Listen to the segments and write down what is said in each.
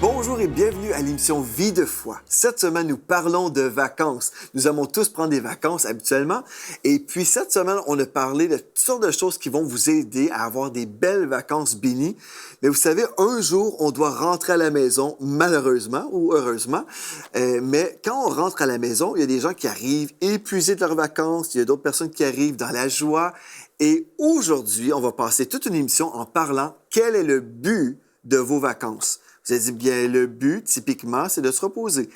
Bonjour et bienvenue à l'émission Vie de foi. Cette semaine, nous parlons de vacances. Nous aimons tous prendre des vacances habituellement. Et puis, cette semaine, on a parlé de toutes sortes de choses qui vont vous aider à avoir des belles vacances bénies. Mais vous savez, un jour, on doit rentrer à la maison, malheureusement ou heureusement. Mais quand on rentre à la maison, il y a des gens qui arrivent épuisés de leurs vacances. Il y a d'autres personnes qui arrivent dans la joie. Et aujourd'hui, on va passer toute une émission en parlant quel est le but de vos vacances. Vous avez dit, bien, le but, typiquement, c'est de se reposer.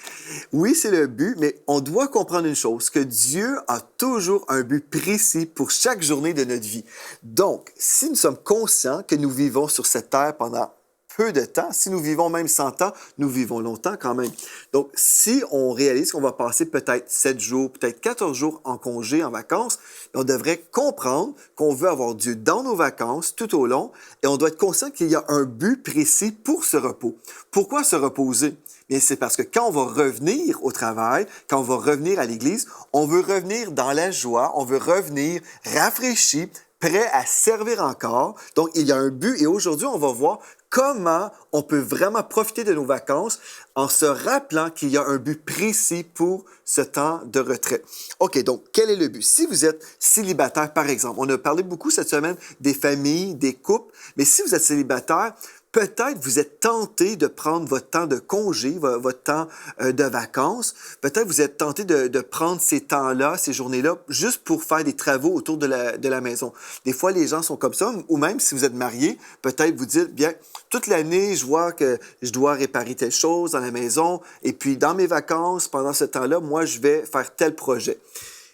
Oui, c'est le but, mais on doit comprendre une chose, que Dieu a toujours un but précis pour chaque journée de notre vie. Donc, si nous sommes conscients que nous vivons sur cette terre pendant peu de temps, si nous vivons même 100 ans, nous vivons longtemps quand même. Donc, si on réalise qu'on va passer peut-être 7 jours, peut-être 14 jours en congé, en vacances, on devrait comprendre qu'on veut avoir Dieu dans nos vacances tout au long et on doit être conscient qu'il y a un but précis pour ce repos. Pourquoi se reposer? Bien, c'est parce que quand on va revenir au travail, quand on va revenir à l'Église, on veut revenir dans la joie, on veut revenir rafraîchi, prêt à servir encore. Donc, il y a un but et aujourd'hui, on va voir comment on peut vraiment profiter de nos vacances en se rappelant qu'il y a un but précis pour ce temps de retrait. OK, donc, quel est le but? Si vous êtes célibataire, par exemple, on a parlé beaucoup cette semaine des familles, des couples, mais si vous êtes célibataire, peut-être vous êtes tenté de prendre votre temps de congé, votre temps de vacances. Peut-être vous êtes tenté de prendre ces temps-là, ces journées-là, juste pour faire des travaux autour de la maison. Des fois, les gens sont comme ça, ou même si vous êtes marié, peut-être vous dites, bien, toute l'année, je vois que je dois réparer telle chose dans la maison, et puis dans mes vacances, pendant ce temps-là, moi, je vais faire tel projet.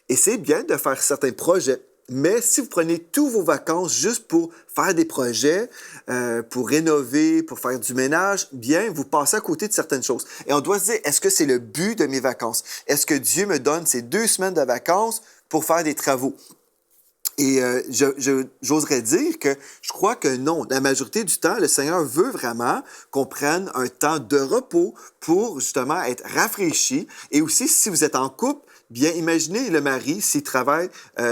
Et c'est bien de faire certains projets. Mais si vous prenez tous vos vacances juste pour faire des projets, pour rénover, pour faire du ménage, bien, vous passez à côté de certaines choses. Et on doit se dire, est-ce que c'est le but de mes vacances? Est-ce que Dieu me donne ces 2 semaines de vacances pour faire des travaux? Et j'oserais dire que je crois que non. La majorité du temps, le Seigneur veut vraiment qu'on prenne un temps de repos pour justement être rafraîchi. Et aussi, si vous êtes en couple, bien, imaginez le mari s'il travaille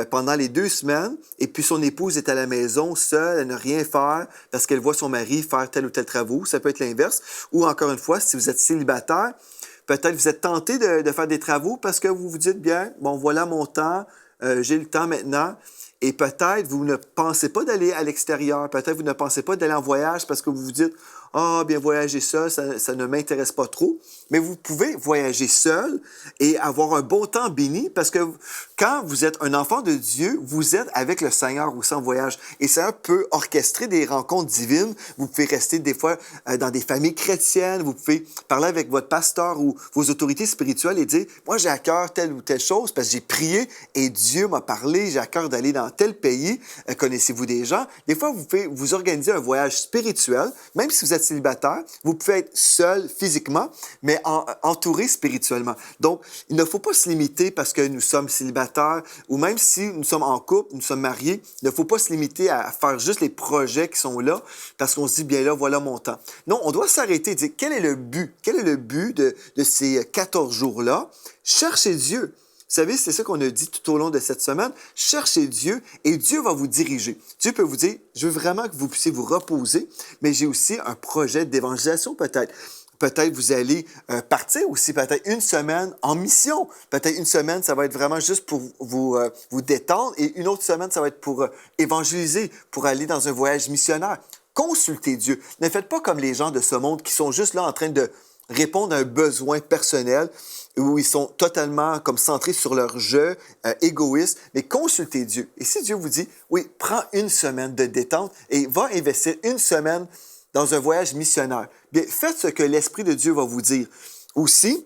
pendant les 2 semaines et puis son épouse est à la maison seule, elle n'a rien faire parce qu'elle voit son mari faire tel ou tel travaux. Ça peut être l'inverse. Ou encore une fois, si vous êtes célibataire, peut-être vous êtes tenté de faire des travaux parce que vous vous dites, bien, bon, voilà mon temps, j'ai le temps maintenant. Et peut-être vous ne pensez pas d'aller à l'extérieur, peut-être vous ne pensez pas d'aller en voyage parce que vous vous dites « Ah, bien voyager seul, ça ne m'intéresse pas trop ». Mais vous pouvez voyager seul et avoir un bon temps béni parce que quand vous êtes un enfant de Dieu, vous êtes avec le Seigneur aussi en voyage. Et ça peut orchestrer des rencontres divines. Vous pouvez rester des fois dans des familles chrétiennes, vous pouvez parler avec votre pasteur ou vos autorités spirituelles et dire « Moi, j'ai à cœur telle ou telle chose parce que j'ai prié et Dieu m'a parlé, j'ai à cœur d'aller dans tel pays, connaissez-vous des gens? » Des fois, vous pouvez vous organiser un voyage spirituel, même si vous êtes célibataire, vous pouvez être seul physiquement, mais entouré spirituellement. Donc, il ne faut pas se limiter parce que nous sommes célibataires ou même si nous sommes en couple, nous sommes mariés, il ne faut pas se limiter à faire juste les projets qui sont là parce qu'on se dit, bien là, voilà mon temps. Non, on doit s'arrêter et dire, quel est le but? Quel est le but de ces 14 jours-là? Cherchez Dieu. Vous savez, c'est ça qu'on a dit tout au long de cette semaine. Cherchez Dieu et Dieu va vous diriger. Dieu peut vous dire, je veux vraiment que vous puissiez vous reposer, mais j'ai aussi un projet d'évangélisation peut-être. Peut-être vous allez partir aussi, peut-être une semaine en mission. Peut-être une semaine, ça va être vraiment juste pour vous détendre et une autre semaine, ça va être pour évangéliser, pour aller dans un voyage missionnaire. Consultez Dieu. Ne faites pas comme les gens de ce monde qui sont juste là en train de répondre à un besoin personnel où ils sont totalement comme centrés sur leur jeu, égoïste, mais consultez Dieu. Et si Dieu vous dit, oui, prends une semaine de détente et va investir une semaine dans un voyage missionnaire, bien, faites ce que l'Esprit de Dieu va vous dire. Aussi,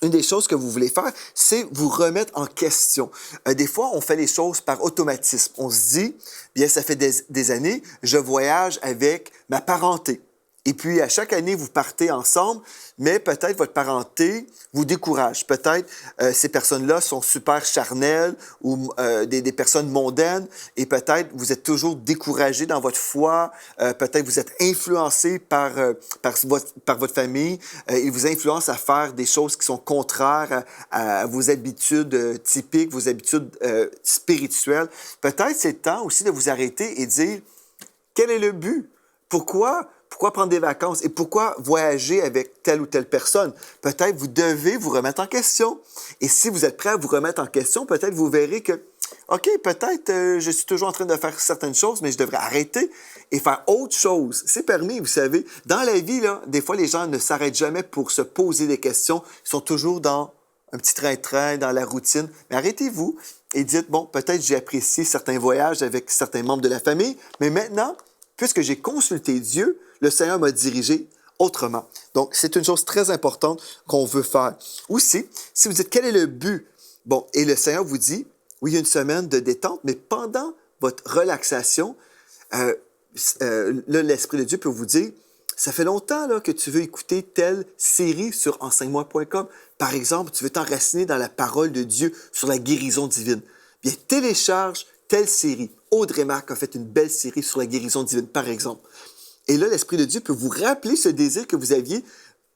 une des choses que vous voulez faire, c'est vous remettre en question. Des fois, on fait les choses par automatisme. On se dit, bien, ça fait des années, je voyage avec ma parenté. Et puis, à chaque année, vous partez ensemble, mais peut-être votre parenté vous décourage. Peut-être ces personnes-là sont super charnelles ou des personnes mondaines et peut-être vous êtes toujours découragé dans votre foi. Peut-être vous êtes influencé par votre famille. Ils vous influencent à faire des choses qui sont contraires à vos habitudes typiques, vos habitudes spirituelles. Peut-être c'est le temps aussi de vous arrêter et dire, quel est le but? Pourquoi Pourquoi prendre des vacances? Et pourquoi voyager avec telle ou telle personne? Peut-être vous devez vous remettre en question. Et si vous êtes prêt à vous remettre en question, peut-être vous verrez que OK, peut-être je suis toujours en train de faire certaines choses, mais je devrais arrêter et faire autre chose. C'est permis, vous savez. Dans la vie, là, des fois, les gens ne s'arrêtent jamais pour se poser des questions. Ils sont toujours dans un petit train-train, dans la routine. Mais arrêtez-vous et dites, bon, peut-être j'ai apprécié certains voyages avec certains membres de la famille, mais maintenant, puisque j'ai consulté Dieu, le Seigneur m'a dirigé autrement. Donc, c'est une chose très importante qu'on veut faire. Aussi, si vous dites, quel est le but? Bon, et le Seigneur vous dit, oui, il y a une semaine de détente, mais pendant votre relaxation, là, l'Esprit de Dieu peut vous dire, ça fait longtemps là, que tu veux écouter telle série sur enseigne-moi.com. Par exemple, tu veux t'enraciner dans la parole de Dieu sur la guérison divine. Bien, télécharge telle série. Audrey Marc a fait une belle série sur la guérison divine, par exemple. Et là, l'Esprit de Dieu peut vous rappeler ce désir que vous aviez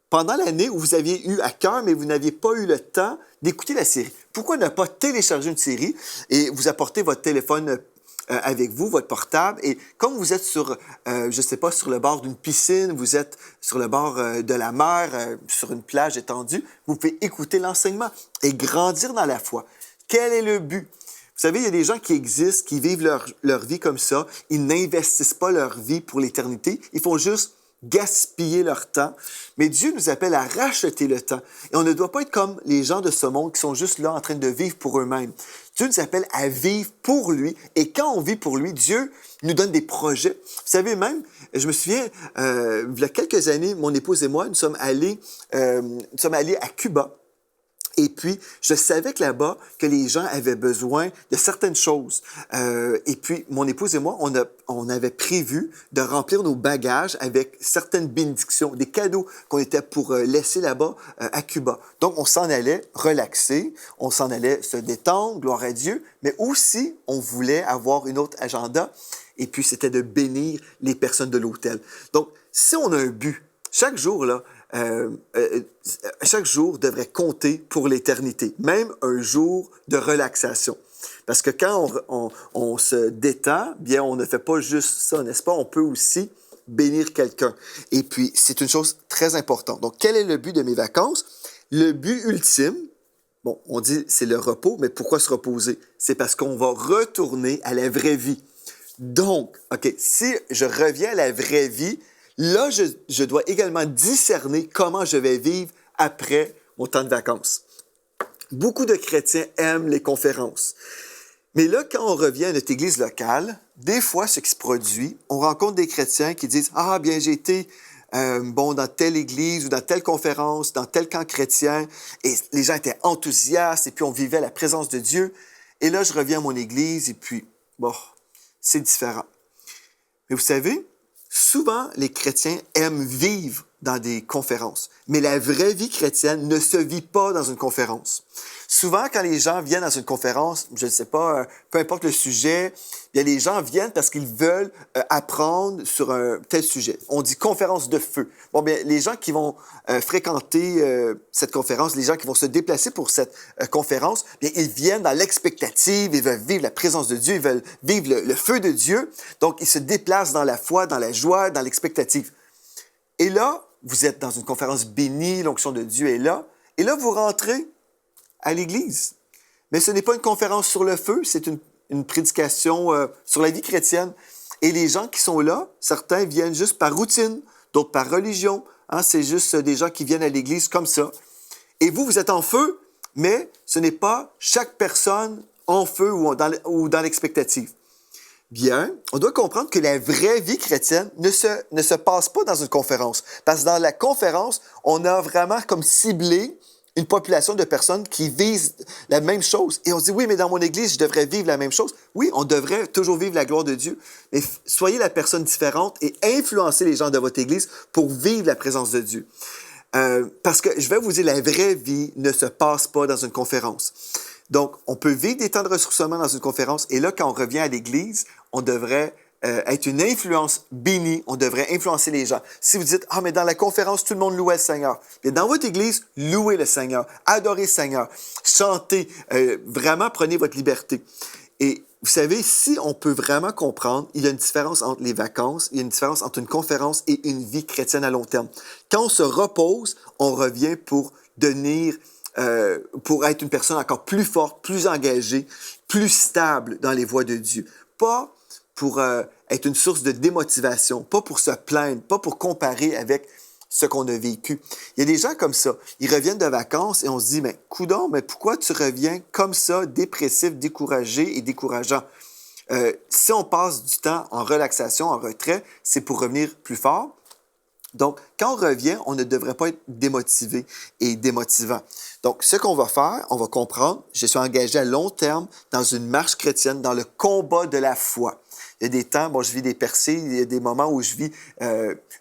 pendant l'année où vous aviez eu à cœur, mais vous n'aviez pas eu le temps d'écouter la série. Pourquoi ne pas télécharger une série et vous apporter votre téléphone avec vous, votre portable, et comme vous êtes sur, je ne sais pas, sur le bord d'une piscine, vous êtes sur le bord de la mer, sur une plage étendue, vous pouvez écouter l'enseignement et grandir dans la foi. Quel est le but? Vous savez, il y a des gens qui existent, qui vivent leur vie comme ça. Ils n'investissent pas leur vie pour l'éternité. Ils font juste gaspiller leur temps. Mais Dieu nous appelle à racheter le temps. Et on ne doit pas être comme les gens de ce monde qui sont juste là en train de vivre pour eux-mêmes. Dieu nous appelle à vivre pour lui. Et quand on vit pour lui, Dieu nous donne des projets. Vous savez même, je me souviens, il y a quelques années, mon épouse et moi, nous sommes allés à Cuba. Et puis, je savais que là-bas, que les gens avaient besoin de certaines choses. Et puis, mon épouse et moi, on avait prévu de remplir nos bagages avec certaines bénédictions, des cadeaux qu'on était pour laisser là-bas à Cuba. Donc, on s'en allait relaxer, on s'en allait se détendre, gloire à Dieu, mais aussi, on voulait avoir une autre agenda, et puis c'était de bénir les personnes de l'hôtel. Donc, si on a un but, chaque jour, là, chaque jour devrait compter pour l'éternité, même un jour de relaxation. Parce que quand on se détend, bien, on ne fait pas juste ça, n'est-ce pas? On peut aussi bénir quelqu'un. Et puis, c'est une chose très importante. Donc, quel est le but de mes vacances? Le but ultime, bon, on dit c'est le repos, mais pourquoi se reposer? C'est parce qu'on va retourner à la vraie vie. Donc, OK, si je reviens à la vraie vie, là, je dois également discerner comment je vais vivre après mon temps de vacances. Beaucoup de chrétiens aiment les conférences. Mais là, quand on revient à notre église locale, des fois, ce qui se produit, on rencontre des chrétiens qui disent « Ah, bien, j'ai été dans telle église ou dans telle conférence, dans tel camp chrétien, et les gens étaient enthousiastes, et puis on vivait la présence de Dieu. Et là, je reviens à mon église, et puis, bon, c'est différent. » Mais vous savez, souvent, les chrétiens aiment vivre dans des conférences, mais la vraie vie chrétienne ne se vit pas dans une conférence. Souvent, quand les gens viennent dans une conférence, je ne sais pas, peu importe le sujet, bien, les gens viennent parce qu'ils veulent apprendre sur un tel sujet. On dit conférence de feu. Bon, bien, les gens qui vont fréquenter cette conférence, les gens qui vont se déplacer pour cette conférence, bien, ils viennent dans l'expectative, ils veulent vivre la présence de Dieu, ils veulent vivre le feu de Dieu. Donc, ils se déplacent dans la foi, dans la joie, dans l'expectative. Et là, vous êtes dans une conférence bénie, l'onction de Dieu est là, et là, vous rentrez à l'église. Mais ce n'est pas une conférence sur le feu, c'est une prédication sur la vie chrétienne. Et les gens qui sont là, certains viennent juste par routine, d'autres par religion. Hein, c'est juste des gens qui viennent à l'église comme ça. Et vous êtes en feu, mais ce n'est pas chaque personne en feu ou dans l'expectative. Bien, on doit comprendre que la vraie vie chrétienne ne se passe pas dans une conférence. Parce que dans la conférence, on a vraiment comme ciblé une population de personnes qui visent la même chose. Et on se dit, oui, mais dans mon église, je devrais vivre la même chose. Oui, on devrait toujours vivre la gloire de Dieu. Mais soyez la personne différente et influencez les gens de votre église pour vivre la présence de Dieu. Parce que je vais vous dire, la vraie vie ne se passe pas dans une conférence. Donc, on peut vivre des temps de ressourcement dans une conférence. Et là, quand on revient à l'église, on devrait être une influence bénie. On devrait influencer les gens. Si vous dites, ah, mais dans la conférence, tout le monde louait le Seigneur. Mais dans votre église, louez le Seigneur. Adorez le Seigneur. Chantez. Vraiment, prenez votre liberté. Et vous savez, si on peut vraiment comprendre, il y a une différence entre les vacances, il y a une différence entre une conférence et une vie chrétienne à long terme. Quand on se repose, on revient pour être une personne encore plus forte, plus engagée, plus stable dans les voies de Dieu. Pas pour être une source de démotivation, pas pour se plaindre, pas pour comparer avec ce qu'on a vécu. Il y a des gens comme ça. Ils reviennent de vacances et on se dit, mais coudonc, mais pourquoi tu reviens comme ça, dépressif, découragé et décourageant? Si on passe du temps en relaxation, en retrait, c'est pour revenir plus fort. Donc, quand on revient, on ne devrait pas être démotivé et démotivant. Donc, ce qu'on va faire, on va comprendre, je suis engagé à long terme dans une marche chrétienne, dans le combat de la foi. Il y a des temps, bon, je vis des percées, il y a des moments où je vis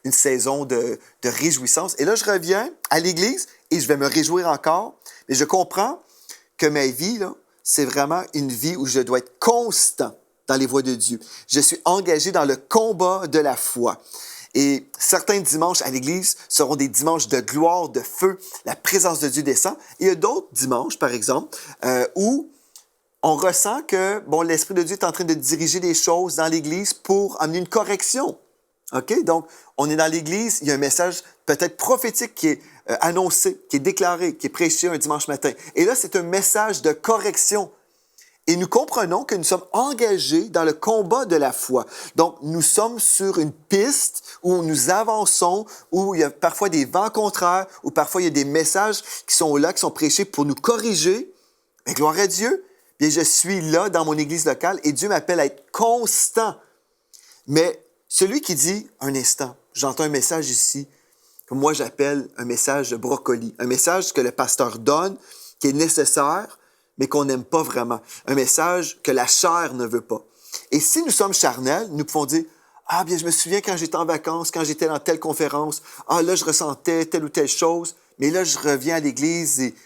une saison de réjouissance. Et là, je reviens à l'Église et je vais me réjouir encore. Mais je comprends que ma vie, là, c'est vraiment une vie où je dois être constant dans les voies de Dieu. Je suis engagé dans le combat de la foi. Et certains dimanches à l'Église seront des dimanches de gloire, de feu, la présence de Dieu descend. Et il y a d'autres dimanches, par exemple, où on ressent que bon, l'Esprit de Dieu est en train de diriger des choses dans l'Église pour amener une correction. OK? Donc, on est dans l'Église, il y a un message peut-être prophétique qui est annoncé, qui est déclaré, qui est prêché un dimanche matin. Et là, c'est un message de correction. Et nous comprenons que nous sommes engagés dans le combat de la foi. Donc, nous sommes sur une piste où nous avançons, où il y a parfois des vents contraires, où parfois il y a des messages qui sont là, qui sont prêchés pour nous corriger. Mais gloire à Dieu, bien, je suis là dans mon église locale et Dieu m'appelle à être constant. Mais celui qui dit, un instant, j'entends un message ici, que moi j'appelle un message de brocoli, un message que le pasteur donne, qui est nécessaire, mais qu'on n'aime pas vraiment. Un message que la chair ne veut pas. Et si nous sommes charnels, nous pouvons dire, ah bien, je me souviens quand j'étais en vacances, quand j'étais dans telle conférence, ah là, je ressentais telle ou telle chose, mais là, je reviens à l'église et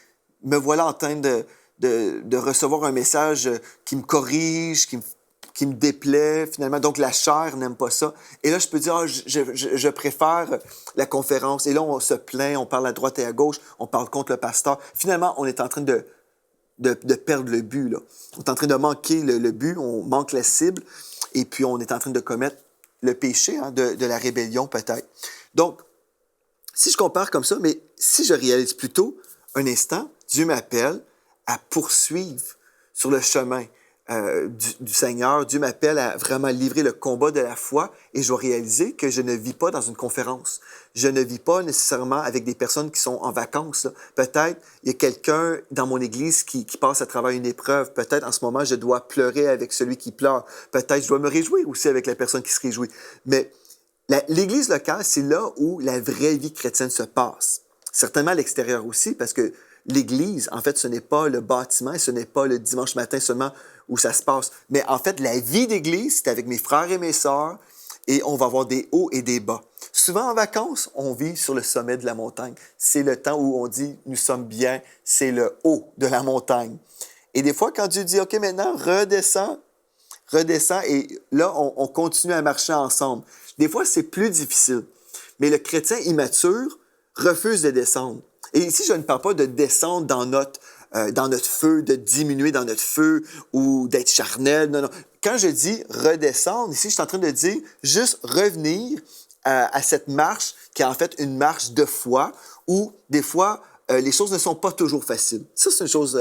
me voilà en train de recevoir un message qui me corrige, qui me déplaît, finalement. Donc, la chair n'aime pas ça. Et là, je peux dire, ah, je préfère la conférence. Et là, on se plaint, on parle à droite et à gauche, on parle contre le pasteur. Finalement, on est en train de perdre le but, là. On est en train de manquer le but, on manque la cible, et puis on est en train de commettre le péché de la rébellion, peut-être. Donc, si je compare comme ça, mais si je réalise plutôt, un instant, Dieu m'appelle à poursuivre sur le chemin du Seigneur. Dieu m'appelle à vraiment livrer le combat de la foi et je dois réaliser que je ne vis pas dans une conférence. Je ne vis pas nécessairement avec des personnes qui sont en vacances. Là. Peut-être il y a quelqu'un dans mon église qui passe à travers une épreuve. Peut-être en ce moment, je dois pleurer avec celui qui pleure. Peut-être je dois me réjouir aussi avec la personne qui se réjouit. Mais l'église locale, c'est là où la vraie vie chrétienne se passe. Certainement à l'extérieur aussi, parce que l'église, en fait, ce n'est pas le bâtiment, ce n'est pas le dimanche matin seulement où ça se passe. Mais en fait, la vie d'église, c'est avec mes frères et mes sœurs et on va avoir des hauts et des bas. Souvent en vacances, on vit sur le sommet de la montagne. C'est le temps où on dit « nous sommes bien », c'est le haut de la montagne. Et des fois, quand Dieu dit « OK, maintenant, redescends », et là, on continue à marcher ensemble. Des fois, c'est plus difficile. Mais le chrétien immature refuse de descendre. Et ici, je ne parle pas de descendre dans notre feu, de diminuer dans notre feu ou d'être charnel. Non, non. Quand je dis redescendre, ici, je suis en train de dire juste revenir à cette marche qui est en fait une marche de foi où des fois, les choses ne sont pas toujours faciles. Ça, c'est une chose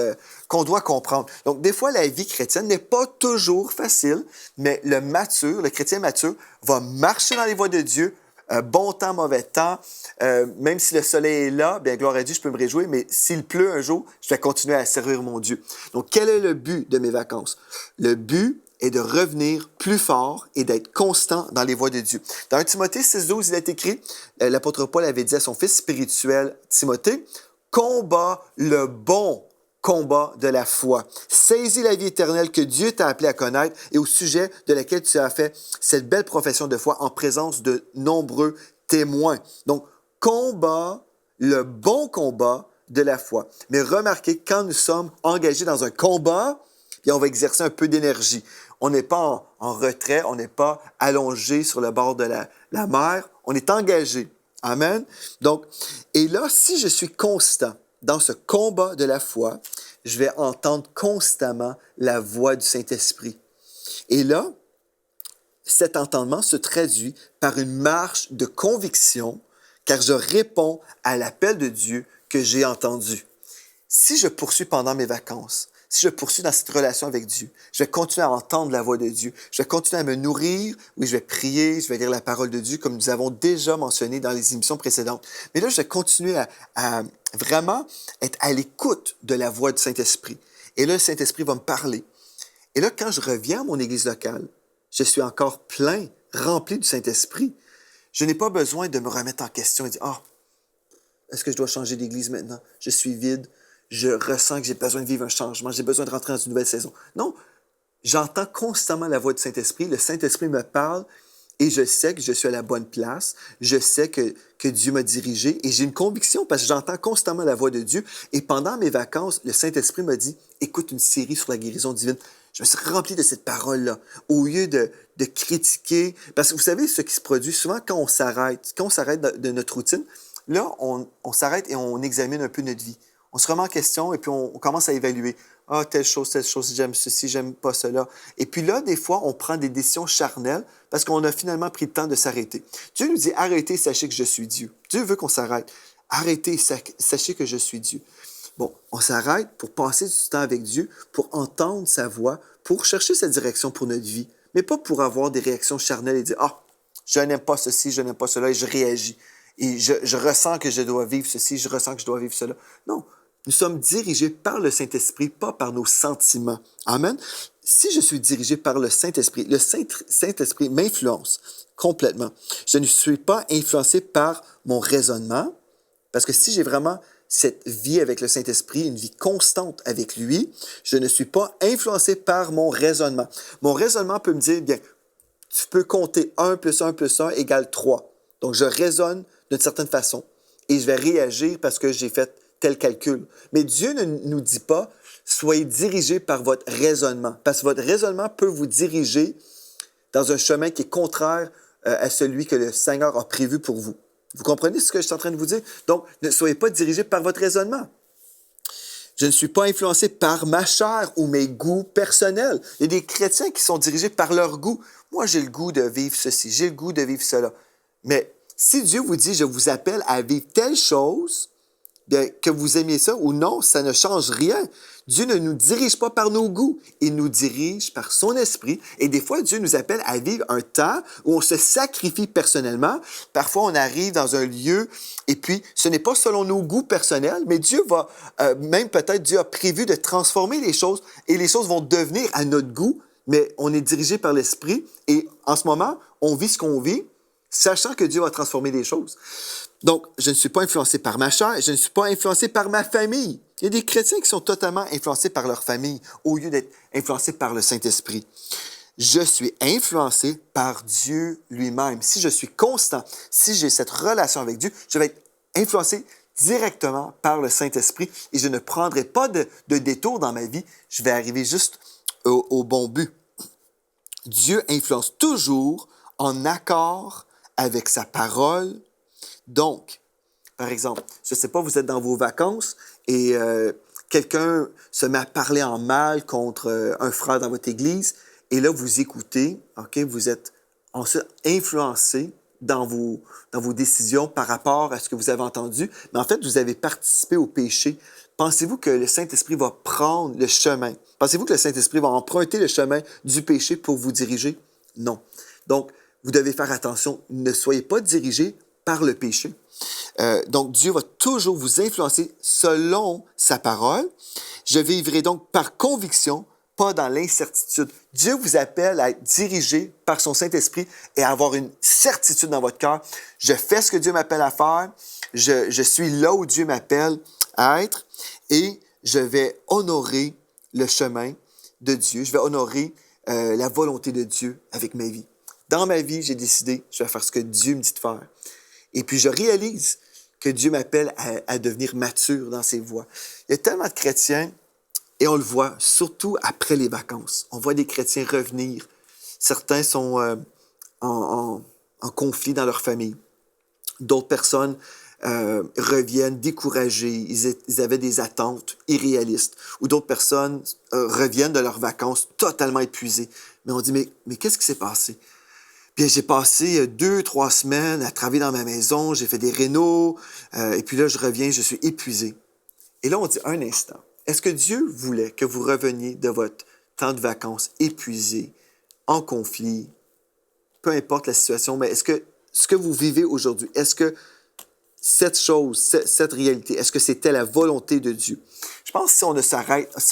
qu'on doit comprendre. Donc, des fois, la vie chrétienne n'est pas toujours facile, mais le chrétien mature, va marcher dans les voies de Dieu, bon temps, mauvais temps. Même si le soleil est là, bien, gloire à Dieu, je peux me réjouir, mais s'il pleut un jour, je vais continuer à servir mon Dieu. Donc, quel est le but de mes vacances? Le but est de revenir plus fort et d'être constant dans les voies de Dieu. Dans 1 Timothée 6,12, il est écrit, l'apôtre Paul avait dit à son fils spirituel, Timothée, « Combat le bon combat de la foi. Saisis la vie éternelle que Dieu t'a appelé à connaître et au sujet de laquelle tu as fait cette belle profession de foi en présence de nombreux témoins. » Donc, combat le bon combat de la foi. Mais remarquez, quand nous sommes engagés dans un combat, bien, on va exercer un peu d'énergie. On n'est pas en retrait, on n'est pas allongé sur le bord de la mer, on est engagé. Amen. Donc, et là, si je suis constant dans ce combat de la foi, je vais entendre constamment la voix du Saint-Esprit. Et là, cet entendement se traduit par une marche de conviction, car je réponds à l'appel de Dieu que j'ai entendu. Si je poursuis pendant mes vacances, si je poursuis dans cette relation avec Dieu, je vais continuer à entendre la voix de Dieu, je vais continuer à me nourrir, oui, je vais prier, je vais lire la parole de Dieu, comme nous avons déjà mentionné dans les émissions précédentes. Mais là, je vais continuer à vraiment être à l'écoute de la voix du Saint-Esprit. Et là, le Saint-Esprit va me parler. Et là, quand je reviens à mon église locale, je suis encore plein, rempli du Saint-Esprit. Je n'ai pas besoin de me remettre en question et dire « Ah, est-ce que je dois changer d'église maintenant? Je suis vide. Je ressens que j'ai besoin de vivre un changement. J'ai besoin de rentrer dans une nouvelle saison. » Non, j'entends constamment la voix du Saint-Esprit. Le Saint-Esprit me parle et je sais que je suis à la bonne place. Je sais que Dieu m'a dirigé et j'ai une conviction parce que j'entends constamment la voix de Dieu. Et pendant mes vacances, le Saint-Esprit m'a dit « Écoute une série sur la guérison divine. » Je me suis rempli de cette parole-là, au lieu de critiquer. Parce que vous savez, ce qui se produit souvent quand on s'arrête de notre routine, là, on s'arrête et on examine un peu notre vie. On se remet en question et puis on commence à évaluer. Ah, telle chose, j'aime ceci, j'aime pas cela. Et puis là, des fois, on prend des décisions charnelles parce qu'on a finalement pris le temps de s'arrêter. Dieu nous dit, arrêtez, sachez que je suis Dieu. Dieu veut qu'on s'arrête. Arrêtez, sachez que je suis Dieu. Bon, on s'arrête pour passer du temps avec Dieu, pour entendre sa voix, pour chercher sa direction pour notre vie, mais pas pour avoir des réactions charnelles et dire « Ah, je n'aime pas ceci, je n'aime pas cela » et je réagis. Et je ressens que je dois vivre ceci, je ressens que je dois vivre cela. Non, nous sommes dirigés par le Saint-Esprit, pas par nos sentiments. Amen. Si je suis dirigé par le Saint-Esprit m'influence complètement. Je ne suis pas influencé par mon raisonnement, parce que si j'ai vraiment cette vie avec le Saint-Esprit, une vie constante avec lui, je ne suis pas influencé par mon raisonnement. Mon raisonnement peut me dire, bien, tu peux compter 1 plus 1 plus 1 égale 3. Donc, je raisonne d'une certaine façon et je vais réagir parce que j'ai fait tel calcul. Mais Dieu ne nous dit pas, soyez dirigés par votre raisonnement, parce que votre raisonnement peut vous diriger dans un chemin qui est contraire à celui que le Seigneur a prévu pour vous. Vous comprenez ce que je suis en train de vous dire? Donc, ne soyez pas dirigés par votre raisonnement. Je ne suis pas influencé par ma chair ou mes goûts personnels. Il y a des chrétiens qui sont dirigés par leur goût. Moi, j'ai le goût de vivre ceci, j'ai le goût de vivre cela. Mais si Dieu vous dit, je vous appelle à vivre telle chose, bien, que vous aimiez ça ou non, ça ne change rien. Dieu ne nous dirige pas par nos goûts, il nous dirige par son esprit. Et des fois, Dieu nous appelle à vivre un temps où on se sacrifie personnellement. Parfois, on arrive dans un lieu et puis ce n'est pas selon nos goûts personnels, mais Dieu va, même peut-être Dieu a prévu de transformer les choses et les choses vont devenir à notre goût, mais on est dirigé par l'esprit et en ce moment, on vit ce qu'on vit, sachant que Dieu va transformer les choses. Donc, je ne suis pas influencé par ma chair, je ne suis pas influencé par ma famille. Il y a des chrétiens qui sont totalement influencés par leur famille au lieu d'être influencés par le Saint-Esprit. Je suis influencé par Dieu lui-même. Si je suis constant, si j'ai cette relation avec Dieu, je vais être influencé directement par le Saint-Esprit et je ne prendrai pas de détour dans ma vie. Je vais arriver juste au bon but. Dieu influence toujours en accord avec sa parole. Donc, par exemple, je ne sais pas, vous êtes dans vos vacances et quelqu'un se met à parler en mal contre un frère dans votre église et là, vous écoutez, OK, vous êtes ensuite influencé dans vos décisions par rapport à ce que vous avez entendu, mais en fait, vous avez participé au péché. Pensez-vous que le Saint-Esprit va prendre le chemin? Pensez-vous que le Saint-Esprit va emprunter le chemin du péché pour vous diriger? Non. Donc, vous devez faire attention. Ne soyez pas dirigés par le péché. Donc, Dieu va toujours vous influencer selon sa parole. Je vivrai donc par conviction, pas dans l'incertitude. Dieu vous appelle à être dirigé par son Saint-Esprit et à avoir une certitude dans votre cœur. Je fais ce que Dieu m'appelle à faire. Je suis là où Dieu m'appelle à être et je vais honorer le chemin de Dieu. Je vais honorer la volonté de Dieu avec ma vie. Dans ma vie, j'ai décidé, je vais faire ce que Dieu me dit de faire. Et puis, je réalise que Dieu m'appelle à devenir mature dans ses voies. Il y a tellement de chrétiens, et on le voit, surtout après les vacances. On voit des chrétiens revenir. Certains sont en conflit dans leur famille. D'autres personnes reviennent découragées. Ils avaient des attentes irréalistes. Ou d'autres personnes reviennent de leurs vacances totalement épuisées. Mais on dit, mais qu'est-ce qui s'est passé? Puis j'ai passé 2, 3 semaines à travailler dans ma maison, j'ai fait des rénaux, et puis là, je reviens, je suis épuisé. Et là, on dit, un instant, est-ce que Dieu voulait que vous reveniez de votre temps de vacances épuisé, en conflit, peu importe la situation, mais est-ce que ce que vous vivez aujourd'hui, est-ce que cette chose, cette réalité, est-ce que c'était la volonté de Dieu? Je pense que si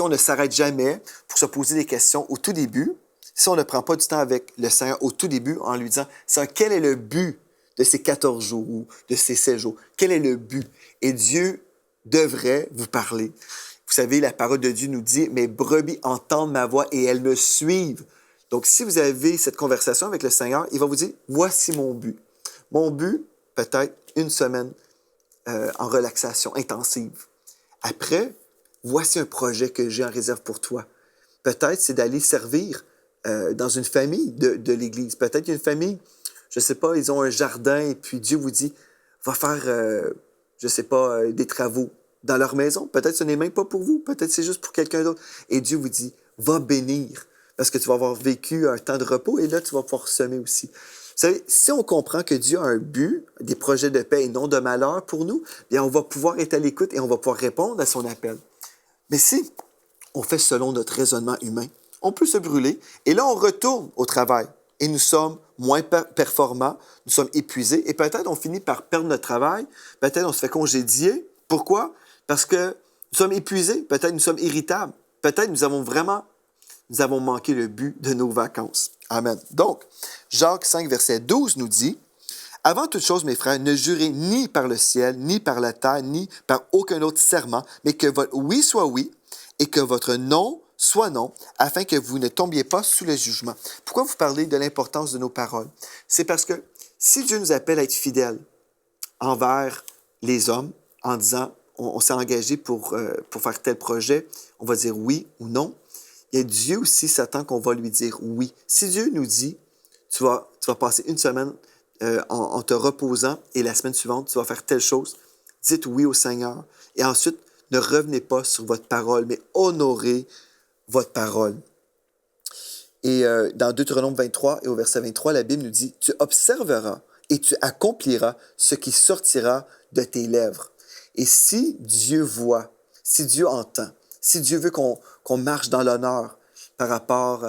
on ne s'arrête jamais pour se poser des questions au tout début, si on ne prend pas du temps avec le Seigneur au tout début en lui disant, Seigneur, quel est le but de ces 14 jours ou de ces 16 jours? Quel est le but? Et Dieu devrait vous parler. Vous savez, la parole de Dieu nous dit, mes brebis entendent ma voix et elles me suivent. Donc, si vous avez cette conversation avec le Seigneur, il va vous dire, voici mon but. Mon but, peut-être une semaine en relaxation intensive. Après, voici un projet que j'ai en réserve pour toi. Peut-être c'est d'aller servir dans une famille de l'Église. Peut-être qu'il y a une famille, je ne sais pas, ils ont un jardin et puis Dieu vous dit, va faire, je ne sais pas, des travaux dans leur maison. Peut-être ce n'est même pas pour vous. Peut-être c'est juste pour quelqu'un d'autre. Et Dieu vous dit, va bénir parce que tu vas avoir vécu un temps de repos et là, tu vas pouvoir semer aussi. Vous savez, si on comprend que Dieu a un but, des projets de paix et non de malheur pour nous, bien, on va pouvoir être à l'écoute et on va pouvoir répondre à son appel. Mais si on fait selon notre raisonnement humain, on peut se brûler et là, on retourne au travail et nous sommes moins performants, nous sommes épuisés et peut-être on finit par perdre notre travail, peut-être on se fait congédier. Pourquoi? Parce que nous sommes épuisés, peut-être nous sommes irritables, peut-être nous avons manqué le but de nos vacances. Amen. Donc, Jacques 5, verset 12 nous dit, « Avant toute chose, mes frères, ne jurez ni par le ciel, ni par la terre, ni par aucun autre serment, mais que votre oui soit oui et que votre non soit non, afin que vous ne tombiez pas sous le jugement. » Pourquoi vous parlez de l'importance de nos paroles? C'est parce que si Dieu nous appelle à être fidèles envers les hommes, en disant, on s'est engagé pour faire tel projet, on va dire oui ou non. Et Dieu aussi s'attend qu'on va lui dire oui. Si Dieu nous dit, tu vas passer une semaine en te reposant et la semaine suivante, tu vas faire telle chose, dites oui au Seigneur. Et ensuite, ne revenez pas sur votre parole, mais honorez votre parole. Et dans Deutéronome 23 et au verset 23, la Bible nous dit, « Tu observeras et tu accompliras ce qui sortira de tes lèvres. » Et si Dieu voit, si Dieu entend, si Dieu veut qu'on marche dans l'honneur par rapport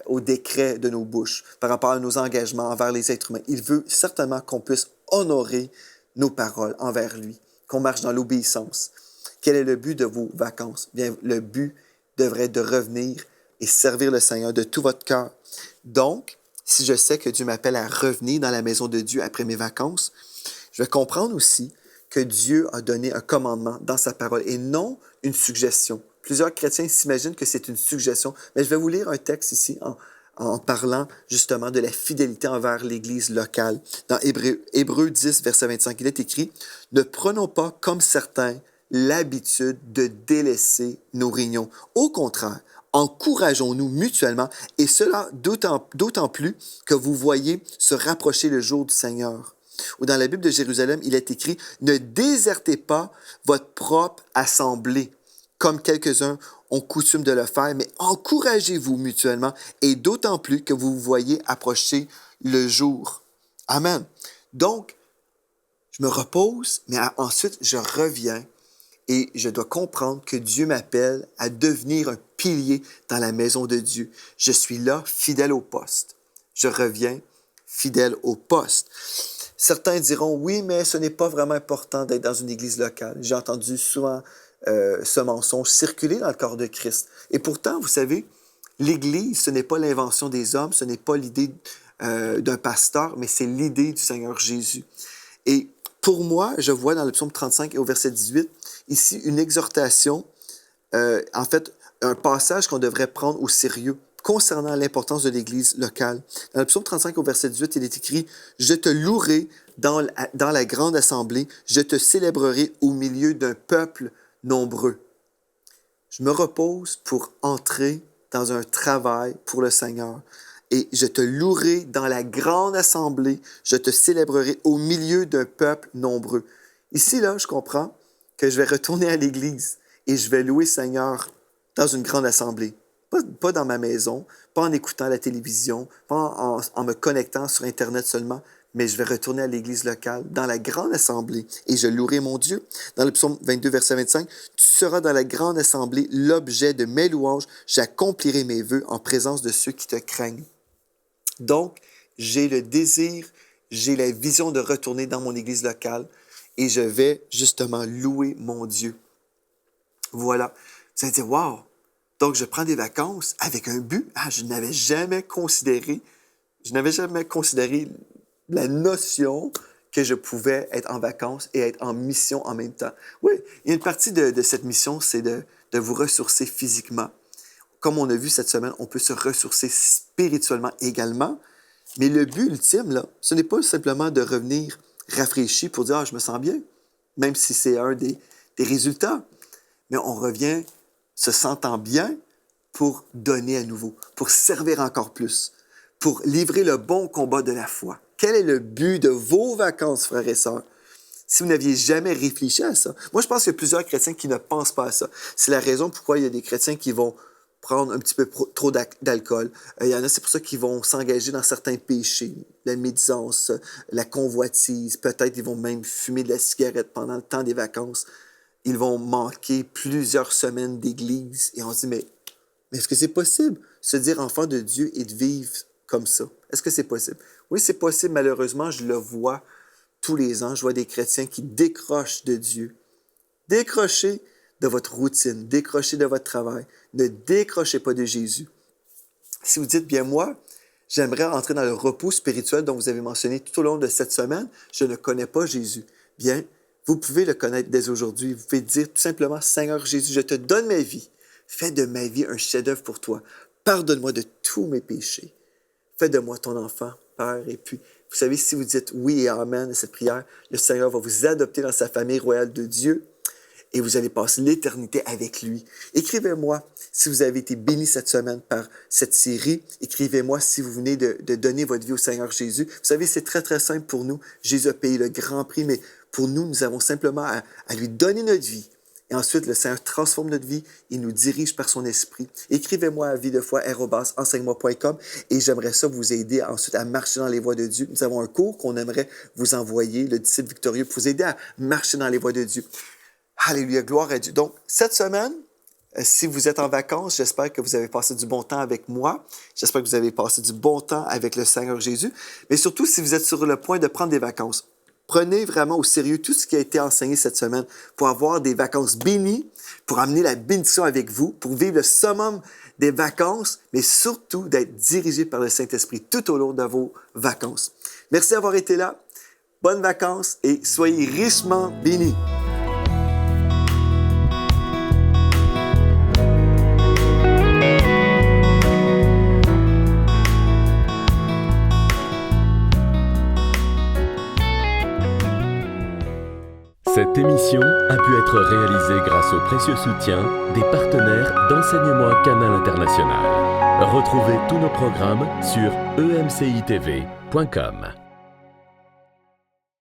au décret de nos bouches, par rapport à nos engagements envers les êtres humains, il veut certainement qu'on puisse honorer nos paroles envers lui, qu'on marche dans l'obéissance. Quel est le but de vos vacances? Bien, le but devrait être de revenir et servir le Seigneur de tout votre cœur. Donc, si je sais que Dieu m'appelle à revenir dans la maison de Dieu après mes vacances, je vais comprendre aussi que Dieu a donné un commandement dans sa parole et non une suggestion. Plusieurs chrétiens s'imaginent que c'est une suggestion, mais je vais vous lire un texte ici en parlant justement de la fidélité envers l'Église locale. Dans Hébreux 10, verset 25, il est écrit « Ne prenons pas comme certains l'habitude de délaisser nos réunions. Au contraire, encourageons-nous mutuellement, et cela d'autant plus que vous voyez se rapprocher le jour du Seigneur. » Ou dans la Bible de Jérusalem, il est écrit « Ne désertez pas votre propre assemblée, comme quelques-uns ont coutume de le faire, mais encouragez-vous mutuellement, et d'autant plus que vous voyez approcher le jour. » Amen. Donc, je me repose, mais ensuite, je reviens et je dois comprendre que Dieu m'appelle à devenir un pilier dans la maison de Dieu. Je suis là, fidèle au poste. Je reviens, fidèle au poste. Certains diront, oui, mais ce n'est pas vraiment important d'être dans une église locale. J'ai entendu souvent ce mensonge circuler dans le corps de Christ. Et pourtant, vous savez, l'église, ce n'est pas l'invention des hommes, ce n'est pas l'idée d'un pasteur, mais c'est l'idée du Seigneur Jésus. Et pour moi, je vois dans le psaume 35 et au verset 18, ici, une exhortation, en fait, un passage qu'on devrait prendre au sérieux concernant l'importance de l'Église locale. Dans le psaume 35 au verset 18, il est écrit « Je te louerai dans la grande assemblée, je te célébrerai au milieu d'un peuple nombreux. » Je me repose pour entrer dans un travail pour le Seigneur. Et je te louerai dans la grande assemblée, je te célébrerai au milieu d'un peuple nombreux. Ici, là, je comprends que je vais retourner à l'Église et je vais louer Seigneur dans une grande assemblée. Pas dans ma maison, pas en écoutant la télévision, pas en me connectant sur Internet seulement, mais je vais retourner à l'église locale, dans la grande assemblée, et je louerai mon Dieu. Dans le psaume 22, verset 25, « Tu seras dans la grande assemblée l'objet de mes louanges, j'accomplirai mes vœux en présence de ceux qui te craignent. » Donc, j'ai le désir, j'ai la vision de retourner dans mon église locale, et je vais justement louer mon Dieu. Voilà. Vous allez dire, « Wow! » Donc, je prends des vacances avec un but. Je n'avais jamais considéré la notion que je pouvais être en vacances et être en mission en même temps. Oui, il y a une partie de cette mission, c'est de vous ressourcer physiquement. Comme on a vu cette semaine, on peut se ressourcer spirituellement également. Mais le but ultime, là, ce n'est pas simplement de revenir rafraîchi pour dire « je me sens bien », même si c'est un des résultats. Mais on revient se sentant bien pour donner à nouveau, pour servir encore plus, pour livrer le bon combat de la foi. Quel est le but de vos vacances, frères et sœurs? Si vous n'aviez jamais réfléchi à ça. Moi, je pense qu'il y a plusieurs chrétiens qui ne pensent pas à ça. C'est la raison pourquoi il y a des chrétiens qui vont prendre un petit peu trop d'alcool. Il y en a, c'est pour ça qu'ils vont s'engager dans certains péchés, la médisance, la convoitise. Peut-être ils vont même fumer de la cigarette pendant le temps des vacances. Ils vont manquer plusieurs semaines d'église. Et on se dit, mais est-ce que c'est possible, se dire enfant de Dieu et de vivre comme ça? Est-ce que c'est possible? Oui, c'est possible. Malheureusement, je le vois tous les ans. Je vois des chrétiens qui décrochent de Dieu. Décrochez de votre routine. Décrochez de votre travail. Ne décrochez pas de Jésus. Si vous dites, bien moi, j'aimerais entrer dans le repos spirituel dont vous avez mentionné tout au long de cette semaine, je ne connais pas Jésus. Bien, vous pouvez le connaître dès aujourd'hui. Vous pouvez dire tout simplement, Seigneur Jésus, je te donne ma vie. Fais de ma vie un chef-d'œuvre pour toi. Pardonne-moi de tous mes péchés. Fais de moi ton enfant, Père. Et puis, vous savez, si vous dites oui et amen à cette prière, le Seigneur va vous adopter dans sa famille royale de Dieu et vous allez passer l'éternité avec lui. Écrivez-moi si vous avez été béni cette semaine par cette série. Écrivez-moi si vous venez de donner votre vie au Seigneur Jésus. Vous savez, c'est très, très simple pour nous. Jésus a payé le grand prix, mais pour nous, nous avons simplement à lui donner notre vie. Et ensuite, le Seigneur transforme notre vie, il nous dirige par son esprit. Écrivez-moi à videfoi@enseignement.com et j'aimerais ça vous aider ensuite à marcher dans les voies de Dieu. Nous avons un cours qu'on aimerait vous envoyer, le disciple victorieux, pour vous aider à marcher dans les voies de Dieu. Alléluia, gloire à Dieu. Donc, cette semaine, si vous êtes en vacances, j'espère que vous avez passé du bon temps avec moi. J'espère que vous avez passé du bon temps avec le Seigneur Jésus. Mais surtout, si vous êtes sur le point de prendre des vacances, prenez vraiment au sérieux tout ce qui a été enseigné cette semaine pour avoir des vacances bénies, pour amener la bénédiction avec vous, pour vivre le summum des vacances, mais surtout d'être dirigé par le Saint-Esprit tout au long de vos vacances. Merci d'avoir été là. Bonnes vacances et soyez richement bénis. Cette émission a pu être réalisée grâce au précieux soutien des partenaires d'Enseignement Canal International. Retrouvez tous nos programmes sur emcitv.com.